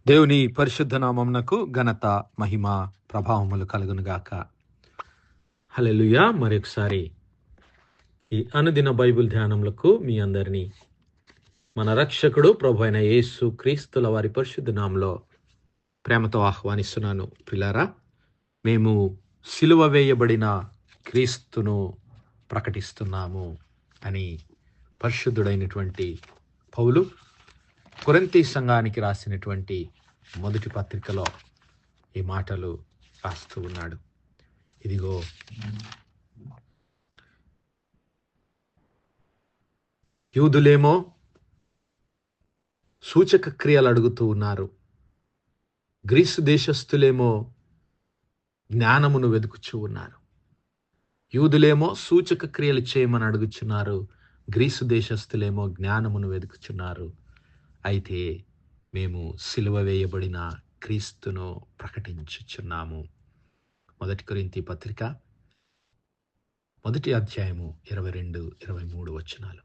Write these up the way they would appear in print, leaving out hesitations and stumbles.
దేవుని పరిశుద్ధ నామమునకు ఘనత, మహిమ, ప్రభావములు కలుగునుగాక. హల్లెలూయా. మరొకసారి ఈ అనుదిన బైబిల్ ధ్యానములకు మీ అందరినీ మన రక్షకుడు ప్రభు అయిన యేసు క్రీస్తుల వారి పరిశుద్ధ నామములో ప్రేమతో ఆహ్వానిస్తున్నాను. ప్రియులారా, మేము సిలువ వేయబడిన క్రీస్తును ప్రకటిస్తున్నాము అని పరిశుద్ధుడైనటువంటి పౌలు కొరింథీ సంఘానికి రాసినటువంటి మొదటి పత్రికలో ఈ మాటలు రాస్తూ ఉన్నాడు. ఇదిగో, యూదులేమో సూచక క్రియలు అడుగుతూ ఉన్నారు, గ్రీసు దేశస్థులేమో జ్ఞానమును వెతుకుచూ ఉన్నారు. యూదులేమో సూచక క్రియలు చేయమని అడుగుచున్నారు, గ్రీసు దేశస్థులేమో జ్ఞానమును వెతుకుచున్నారు. అయితే మేము సిలువ వేయబడిన క్రీస్తును ప్రకటించుచున్నాము. మొదటి కొరింథీ పత్రిక 1వ అధ్యాయము 22, 23 వచనాలు.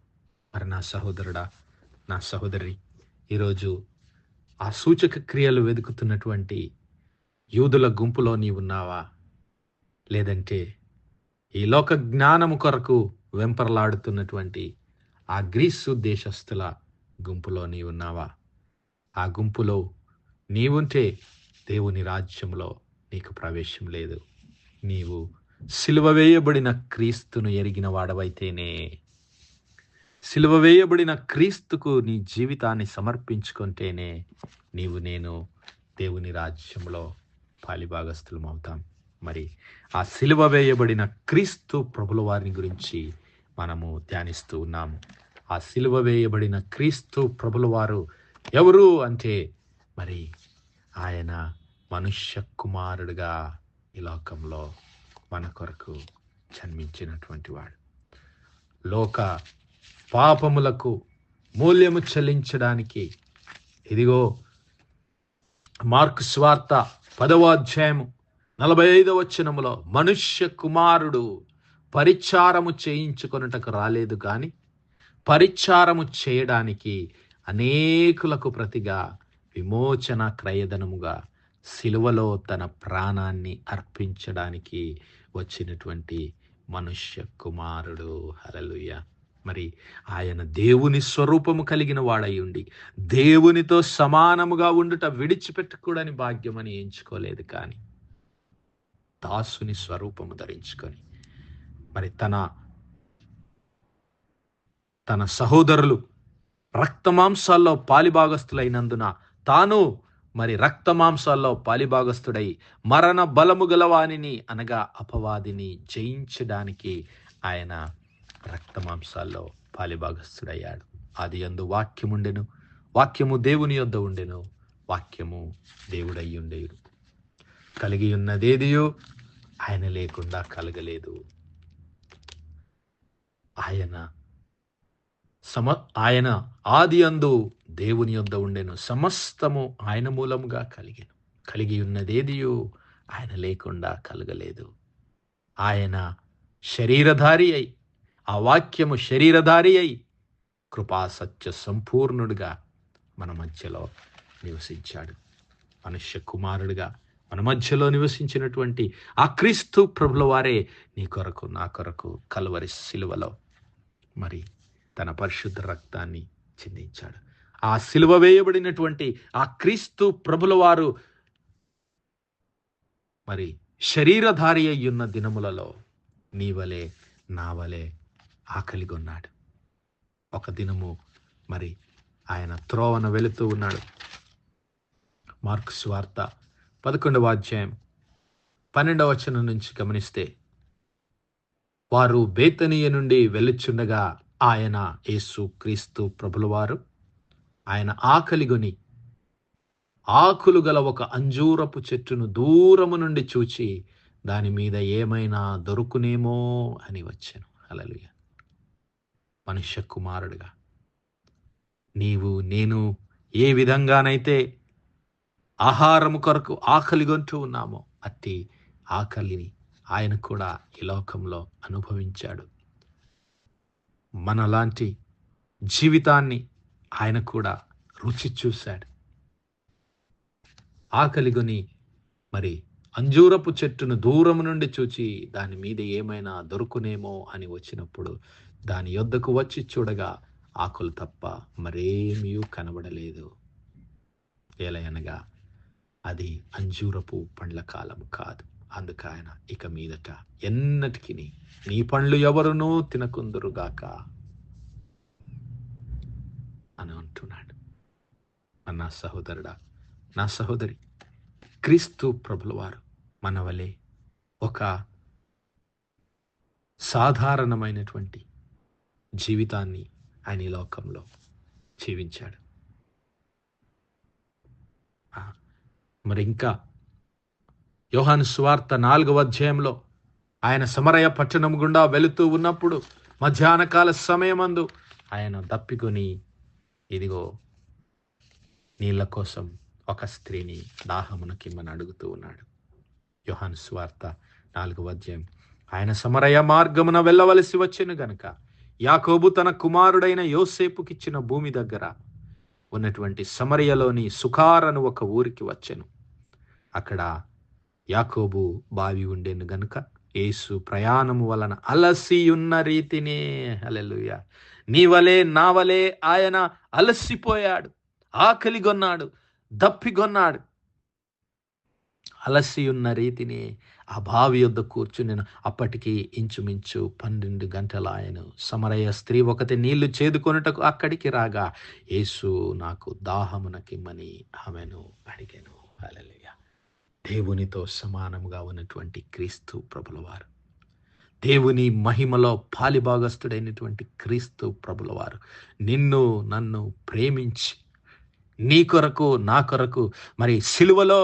మరి నా సహోదరుడా, నా సహోదరి, ఈరోజు ఆ సూచక క్రియలు వెతుకుతున్నటువంటి యూదుల గుంపులో నీవున్నావా? లేదంటే ఈ లోక జ్ఞానము కొరకు వెంపర్లాడుతున్నటువంటి ఆ గ్రీసు దేశస్థుల గుంపులో నీవున్నావా? ఆ గుంపులో నీవుంటే దేవుని రాజ్యంలో నీకు ప్రవేశం లేదు. నీవు సిలువ వేయబడిన క్రీస్తును ఎరిగిన వాడవైతేనే, సిలువ వేయబడిన క్రీస్తుకు నీ జీవితాన్ని సమర్పించుకుంటేనే నేను దేవుని రాజ్యంలో పాలిభాగస్థులం అవుతాం. మరి ఆ సిలువ వేయబడిన క్రీస్తు ప్రభుల వారిని గురించి మనము ధ్యానిస్తూ ఉన్నాము. ఆ సిలువ వేయబడిన క్రీస్తు ప్రభుల వారు ఎవరు అంటే, మరి ఆయన మనుష్య కుమారుడుగా ఈ లోకంలో మన కొరకు జన్మించినటువంటి వాడు. లోక పాపములకు మూల్యము చెల్లించడానికి, ఇదిగో మార్కు సువార్త 10వ అధ్యాయము 45వ వచనములో, మనుష్య కుమారుడు పరిచారము చేయించుకొనుటకు రాలేదు కానీ పరిచారము చేయడానికి, అనేకులకు ప్రతిగా విమోచన క్రయధనముగా సిలువలో తన ప్రాణాన్ని అర్పించడానికి వచ్చినటువంటి మనుష్య కుమారుడు. హల్లెలూయా. మరి ఆయన దేవుని స్వరూపము కలిగిన వాడై ఉండి దేవునితో సమానముగా ఉండుట విడిచిపెట్టకూడని భాగ్యమని ఎంచుకోలేదు, కానీ దాసుని స్వరూపము ధరించుకొని మరి తన సహోదరులు రక్తమాంసాల్లో పాలిభాగస్థులైనందున తాను మరి రక్తమాంసాల్లో పాలిభాగస్థుడై మరణ బలము గలవానిని అనగా అపవాదిని జయించడానికి ఆయన రక్తమాంసాల్లో పాలిభాగస్థుడయ్యాడు. ఆదియందు వాక్యముండెను, వాక్యము దేవుని యొద్ద ఉండెను, వాక్యము దేవుడై ఉండేడు. కలిగి ఉన్నదేదియో ఆయన లేకుండా కలగలేదు. ఆయన ఆది అందు దేవుని యొద్ద ఉండెను, సమస్తము ఆయన మూలముగా కలిగెను. కలిగి ఉన్నదేదియో ఆయన లేకుండా కలగలేదు. ఆయన శరీరధారి అయి, ఆ వాక్యము శరీరధారి అయి కృపా సత్య సంపూర్ణుడుగా మన మధ్యలో నివసించాడు. మనుష్య కుమారుడుగా మన మధ్యలో నివసించినటువంటి ఆ క్రీస్తు ప్రభుల వారే నీ కొరకు, నా కొరకు కల్వరి సిలువలో మరి తన పరిశుద్ధ రక్తాన్ని చిందించాడు. ఆ సిలువ వేయబడినటువంటి ఆ క్రీస్తు ప్రభుల వారు మరి శరీరధారి అయ్యున్న దినములలో నీ వలె నా వలె ఆకలిగొన్నాడు. ఒక దినము మరి ఆయన త్రోవన వెళుతూ ఉన్నాడు. మార్కు సువార్త 11వ అధ్యాయం 12వ వచనం నుంచి గమనిస్తే, వారు బేతనీయ నుండి వెళ్ళుచుండగా ఆయన యేసు క్రీస్తు ప్రభుల వారు ఆయన ఆకలిగొని ఆకులు గల ఒక అంజూరపు చెట్టును దూరము నుండి చూచి దాని మీద ఏమైనా దొరుకునేమో అని వచ్చాను. హల్లెలూయా. మనుష్య కుమారుడుగా నీవు నేను ఏ విధంగానైతే ఆహారము కొరకు ఆకలిగొంటూ ఉన్నామో అట్టి ఆకలిని ఆయన కూడా ఈ లోకంలో అనుభవించాడు. మనలాంటి జీవితాన్ని ఆయన కూడా రుచి చూశాడు. ఆకలిగొని మరి అంజూరపు చెట్టును దూరం నుండి చూచి దాని మీద ఏమైనా దొరుకునేమో అని వచ్చినప్పుడు దాని యొద్దకు వచ్చి చూడగా ఆకులు తప్ప మరేమీ కనబడలేదు. ఏలయనగా అది అంజూరపు పండ్ల కాలము కాదు. అందుకు ఆయన ఇక మీదట ఎన్నటికి నీ పండ్లు ఎవరునూ తినకుందురుగాక అని అంటున్నాడు. నా సహోదరుడా, నా సహోదరి, క్రీస్తు ప్రభుల వారు మన వలె ఒక సాధారణమైనటువంటి జీవితాన్ని ఆయన ఈ లోకంలో జీవించాడు. మరి ఇంకా యోహాను సువార్త 4వ అధ్యాయంలో ఆయన సమరయ పట్టణం గుండా వెళుతూ ఉన్నప్పుడు మధ్యాహ్నకాల సమయమందు ఆయన దప్పికొని ఇదిగో నీళ్ళ కోసం ఒక స్త్రీని దాహమునకిమ్మని అడుగుతూ ఉన్నాడు. యోహాను సువార్త 4వ అధ్యాయం. ఆయన సమరయ మార్గమున వెళ్ళవలసి వచ్చెను గనుక యాకోబు తన కుమారుడైన యోసేపుకిచ్చిన భూమి దగ్గర ఉన్నటువంటి సమరయలోని సుకారను ఒక ఊరికి వచ్చెను. అక్కడ యాకోబు బావి ఉండెను గనుక యేసు ప్రయాణము వలన అలసియున్న రీతినే, హల్లెలూయా, నీ వలే నా వలే ఆయన అలసిపోయాడు, ఆకలిగొన్నాడు, దప్పిగొన్నాడు. అలసియున్న రీతిని ఆ బావి యొద్ద కూర్చుని అప్పటికి ఇంచుమించు 12 గంటల ఆయను. సమరయ స్త్రీ ఒకటి నీళ్లు చేదుకొనుటకు అక్కడికి రాగా యేసు నాకు దాహమునకిమ్మని ఆమెను అడిగాను. హల్లెలూయా. దేవునితో సమానముగా ఉన్నటువంటి క్రీస్తు ప్రభుల వారు, దేవుని మహిమలో పాలిభాగస్థుడైనటువంటి క్రీస్తు ప్రభుల వారు నిన్ను నన్ను ప్రేమించి నీ కొరకు నా కొరకు మరి సిలువలో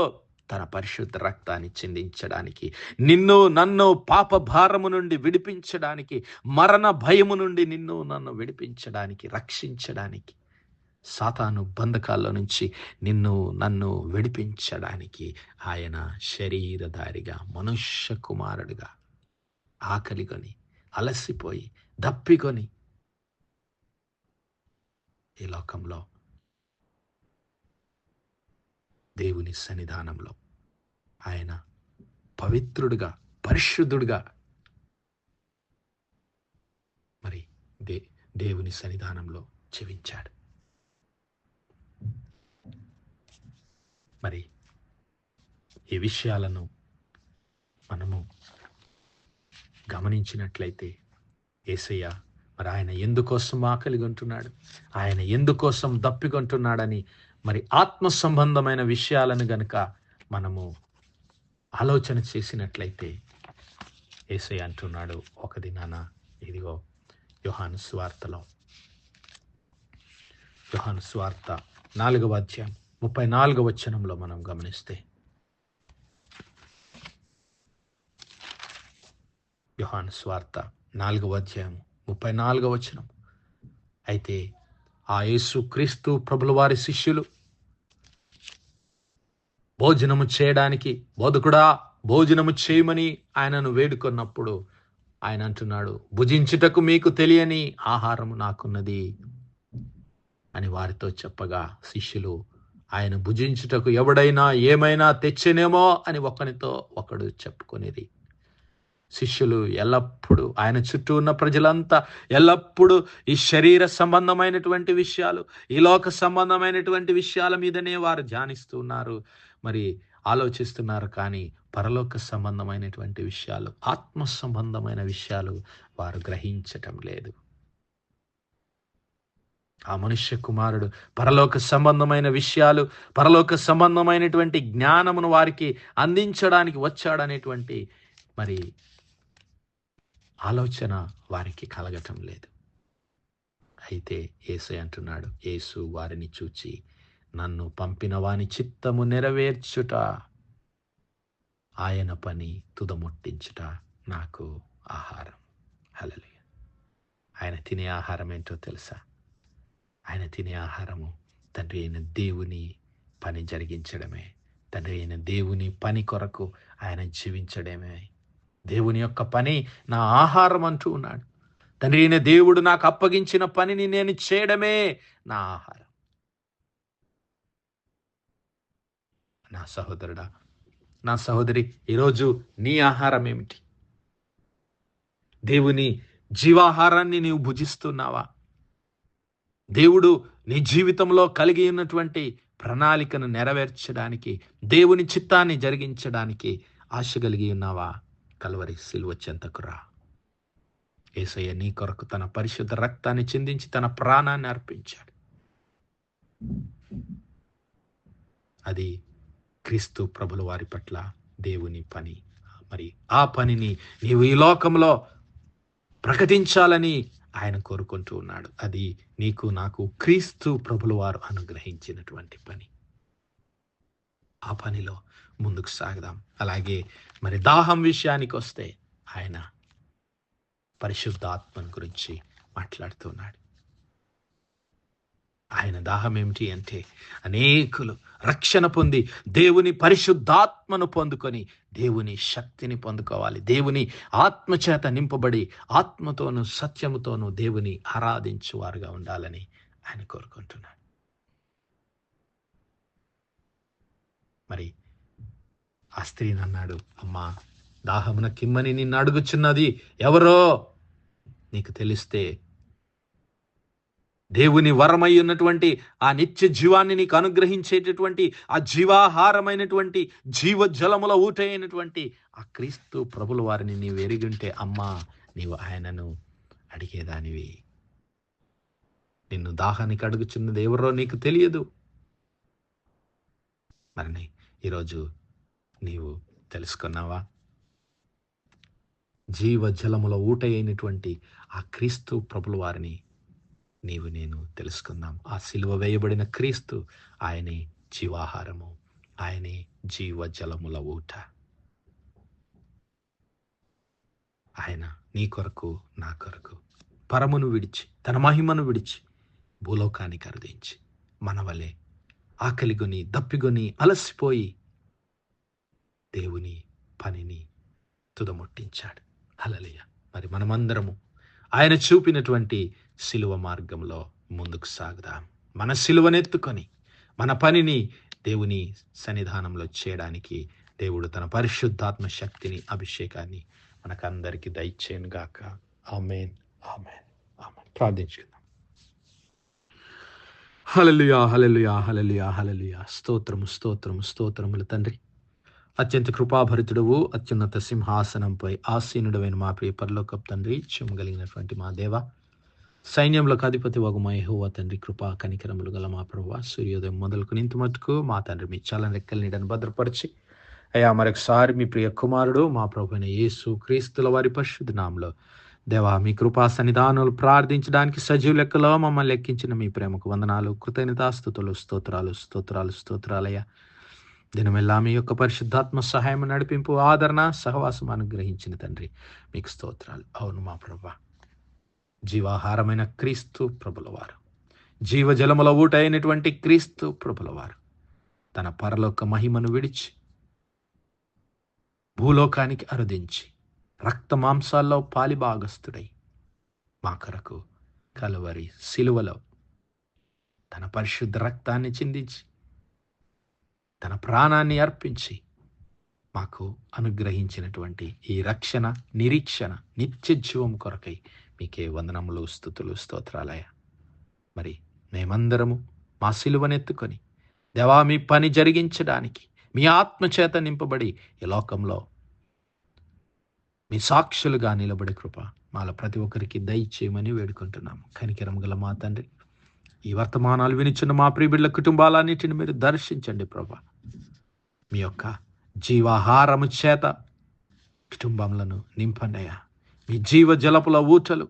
తన పరిశుద్ధ రక్తాన్ని చిందించడానికి, నిన్ను నన్ను పాప భారము నుండి విడిపించడానికి, మరణ భయము నుండి నిన్ను నన్ను విడిపించడానికి, రక్షించడానికి, సాతాను బంధకాల్లో నుంచి నిన్ను నన్ను విడిపించడానికి ఆయన శరీరధారిగా మనుష్య కుమారుడిగా ఆకలికొని అలసిపోయి దప్పికొని ఈ లోకంలో దేవుని సన్నిధానంలో ఆయన పవిత్రుడుగా పరిశుద్ధుడుగా మరి దేవుని సన్నిధానంలో జీవించాడు. మరి ఈ విషయాలను మనము గమనించినట్లయితే యేసయ్య మరి ఆయన ఎందుకోసం ఆకలిగొంటున్నాడు, ఆయన ఎందుకోసం దప్పిగొంటున్నాడని మరి ఆత్మ సంబంధమైన విషయాలను గనుక మనము ఆలోచన చేసినట్లయితే యేసయ్య అంటున్నాడు ఒక దినాన, ఇదిగో యోహాను సువార్తలో, యోహాను సువార్త 4వ అధ్యాయం 34వ వచనంలో మనం గమనిస్తే, యోహాను సువార్త 4వ అధ్యాయం 34వ వచనం. అయితే ఆ యేసు క్రీస్తు ప్రభుల వారి శిష్యులు భోజనము చేయడానికి, బోధకుడా భోజనము చేయమని ఆయనను వేడుకొన్నప్పుడు ఆయన అంటున్నాడు, భుజించుటకు మీకు తెలియని ఆహారము నాకున్నది అని వారితో చెప్పగా శిష్యులు ఆయన భుజించుటకు ఎవడైనా ఏమైనా తెచ్చేనేమో అని ఒకనితో ఒకడు చెప్పుకొనిది. శిష్యులు ఎల్లప్పుడూ, ఆయన చుట్టూ ఉన్న ప్రజలంతా ఎల్లప్పుడూ ఈ శరీర సంబంధమైనటువంటి విషయాలు, ఈ లోక సంబంధమైనటువంటి విషయాల మీదనే వారు ధ్యానిస్తూ ఉన్నారు, మరి ఆలోచిస్తున్నారు. కానీ పరలోక సంబంధమైనటువంటి విషయాలు, ఆత్మ సంబంధమైన విషయాలు వారు గ్రహించటం లేదు. ఆ మనుష్య కుమారుడు పరలోక సంబంధమైన విషయాలు, పరలోక సంబంధమైనటువంటి జ్ఞానమును వారికి అందించడానికి వచ్చాడనేటువంటి మరి ఆలోచన వారికి కలగటం లేదు. అయితే యేసు అంటున్నాడు, యేసు వారిని చూచి, నన్ను పంపిన వాని చిత్తము నెరవేర్చుట, ఆయన పని తుదముట్టించుట నాకు ఆహారం. హల్లెలూయా. ఆయన తినే ఆహారం ఏంటో తెలుసా? ఆయన తినే ఆహారము తండ్రి అయిన దేవుని పని జరిగించడమే, తండ్రి అయిన దేవుని పని కొరకు ఆయన జీవించడమే. దేవుని యొక్క పని నా ఆహారం అంటూ ఉన్నాడు. తండ్రి అయిన దేవుడు నాకు అప్పగించిన పనిని నేను చేయడమే నా ఆహారం. నా సహోదరుడా, నా సహోదరి, ఈరోజు నీ ఆహారం ఏమిటి? దేవుని జీవాహారాన్ని నీవు భుజిస్తున్నావా? దేవుడు నీ జీవితంలో కలిగి ఉన్నటువంటి ప్రణాళికను నెరవేర్చడానికి, దేవుని చిత్తాన్ని జరిగించడానికి ఆశ కలిగి ఉన్నావా? కల్వరి సిలువ చెంతకు రా. యేసయ్య నీ కొరకు తన పరిశుద్ధ రక్తాన్ని చిందించి తన ప్రాణాన్ని అర్పించాడు. అది క్రీస్తు ప్రభుల వారి పట్ల దేవుని పని. మరి ఆ పనిని నీవు ఈ లోకంలో ప్రకటించాలని ఆయన కోరుకుంటూ ఉన్నాడు. అది నీకు నాకు క్రీస్తు ప్రభుల వారు అనుగ్రహించినటువంటి పని. ఆ పనిలో ముందుకు సాగదాం. అలాగే మరి దాహం విషయానికి వస్తే ఆయన పరిశుద్ధాత్మను గురించి మాట్లాడుతున్నాడు. ఆయన దాహం ఏమిటి అంటే, అనేకులు రక్షణ పొంది దేవుని పరిశుద్ధాత్మను పొందుకొని దేవుని శక్తిని పొందుకోవాలి. దేవుని ఆత్మచేత నింపబడి ఆత్మతోనూ సత్యముతోనూ దేవుని ఆరాధించువారుగా ఉండాలని ఆయన కోరుకుంటున్నాడు. మరి ఆ స్త్రీని అన్నాడు, అమ్మా, దాహమున కిమ్మని నిన్ను అడుగుచున్నది ఎవరో నీకు తెలిస్తే, దేవుని వరమై ఉన్నటువంటి ఆ నిత్య జీవాన్ని నీకు అనుగ్రహించేటటువంటి ఆ జీవాహారమైనటువంటి జీవజలముల ఊట అయినటువంటి ఆ క్రీస్తు ప్రభుల వారిని నీవు ఎరిగింటే, అమ్మా, నీవు ఆయనను అడిగేదానివి. నిన్ను దాహానికి అడుగుచున్నది ఎవరో నీకు తెలియదు. మరి ఈరోజు నీవు తెలుసుకున్నావా? జీవజలముల ఊట అయినటువంటి ఆ క్రీస్తు ప్రభుల వారిని నీవు నేను తెలుసుకుందాం. ఆ సిలువ వేయబడిన క్రీస్తు ఆయనే జీవాహారము, ఆయనే జీవజలముల ఊట. ఆయన నీ కొరకు నా కొరకు పరమును విడిచి తన మహిమను విడిచి భూలోకానికి అరుదించి మన వలె ఆకలిగొని దప్పిగొని అలసిపోయి దేవుని పనిని తుదముట్టించాడు. హల్లెలూయా. మరి మనమందరము ఆయన చూపినటువంటి సిలువ మార్గంలో ముందుకు సాగుదాం. మన సిలువనెత్తుకొని మన పనిని దేవుని సన్నిధానంలో చేయడానికి దేవుడు తన పరిశుద్ధాత్మ శక్తిని, అభిషేకాన్ని మనకందరికీ దయచేయను గాక. ఆమేన్, ఆమేన్, ఆమేన్. ప్రార్థించుకుందాం. హల్లెలూయా, హల్లెలూయా, హల్లెలూయా, హల్లెలూయా. స్తోత్రము, స్తోత్రము, స్తోత్రములు తండ్రి. అత్యంత కృపాభరితుడవు, అత్యున్నత సింహాసనంపై ఆసీనుడవైన మా ప్రియ పరలోకపు తండ్రి, కలిగినటువంటి మా దేవ, సైన్యంలోకి అధిపతి వగు మా యెహోవా తండ్రి, కృపా కనికరములు గల మా ప్రభువా, సూర్యోదయం మొదలుకొని ఇంత మట్టుకు మా తండ్రి మీ చల్లని రెక్కల నీడను భద్రపరిచి, అయ్యా మరొకసారి మీ ప్రియ కుమారుడు మా ప్రభువైన యేసు క్రీస్తుల వారి పరిశుద్ధ నామములో దేవా, మీ కృపా సన్నిధానాలు ప్రార్థించడానికి సజీవ లెక్కలో మమ్మల్ని లెక్కించిన మీ ప్రేమకు వందనాలు, కృతజ్ఞతాస్తుతులు, స్తోత్రాలు, స్తోత్రాలు, స్తోత్రాలయ్యా. దినమెల్లా మీ యొక్క పరిశుద్ధాత్మ సహాయం, నడిపింపు, ఆదరణ, సహవాసం అనుగ్రహించిన తండ్రి మీకు స్తోత్రాలు. అవును మా ప్రభువా, జీవాహారమైన క్రీస్తు ప్రభుల వారు, జీవజలముల ఊట అయినటువంటి క్రీస్తు ప్రభుల వారు తన పరలోక మహిమను విడిచి భూలోకానికి అరుదించి రక్త మాంసాల్లో పాలిభాగస్థుడై మా కొరకు కలువరి సిలువలో తన పరిశుద్ధ రక్తాన్ని చిందించి తన ప్రాణాన్ని అర్పించి మాకు అనుగ్రహించినటువంటి ఈ రక్షణ, నిరీక్షణ, నిత్య జీవం కొరకై మీకే వందనములు, స్తుతులు, స్తోత్రాలయ. మరి మేమందరము మా సిలువనెత్తుకొని దేవా మీ పని జరిగించడానికి మీ ఆత్మచేత నింపబడి ఈ లోకంలో మీ సాక్షులుగా నిలబడే కృప మాలో ప్రతి ఒక్కరికి దయచేయమని వేడుకుంటున్నాము. కనికరం గల మా తండ్రి, ఈ వర్తమానాలు వినిచున్న మా ప్రియబిడ్డల కుటుంబాలన్నిటిని మీరు దర్శించండి ప్రభా. మీ యొక్క జీవాహారము చేత కుటుంబములను నింపండి అయ్యా. మీ జీవ జలపుల ఊటలు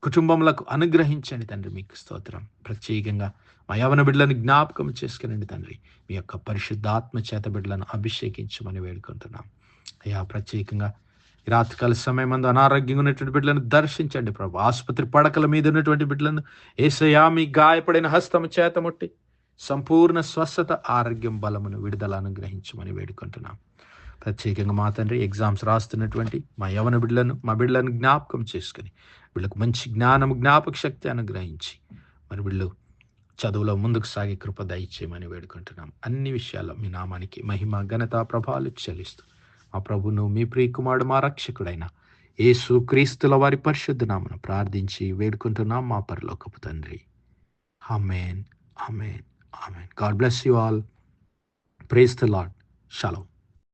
కుటుంబములకు అనుగ్రహించండి తండ్రి. మీకు స్తోత్రం. ప్రత్యేకంగా మా యవన బిడ్డలను జ్ఞాపకం చేసుకునండి తండ్రి. మీ యొక్క పరిశుద్ధాత్మ చేత బిడ్డలను అభిషేకించమని వేడుకుంటున్నాం అయ్యా. ప్రత్యేకంగా ఈ రాత్రికాల సమయం అందు అనారోగ్యంగా ఉన్నటువంటి బిడ్డలను దర్శించండి ప్రభు. ఆసుపత్రి పడకల మీద ఉన్నటువంటి బిడ్డలను యేసయ్యా మీ గాయపడిన హస్తము చేత ముట్టి సంపూర్ణ స్వస్థత, ఆరోగ్యం, బలమును, విడుదల అనుగ్రహించమని వేడుకుంటున్నాం. ప్రత్యేకంగా మా తండ్రి ఎగ్జామ్స్ రాస్తున్నటువంటి మా యవన బిడ్డలను, మా బిడ్డలను జ్ఞాపకం చేసుకుని వీళ్ళకు మంచి జ్ఞానము, జ్ఞాపక శక్తి అనుగ్రహించి మరి వీళ్ళు చదువులో ముందుకు సాగే కృప దయచేయమని వేడుకుంటున్నాం. అన్ని విషయాల్లో మీ నామానికి మహిమ, ఘనత, ప్రభావాలు చెల్లిస్తూ మా ప్రభువును, మీ ప్రియకుమారుడు, మా రక్షకుడైన యేసు క్రీస్తుల వారి పరిశుద్ధ నామమున ప్రార్థించి వేడుకుంటున్నాం మా పరలోకపు తండ్రి. Amen. Amen. Amen. God bless you all. Praise the Lord. Shalom.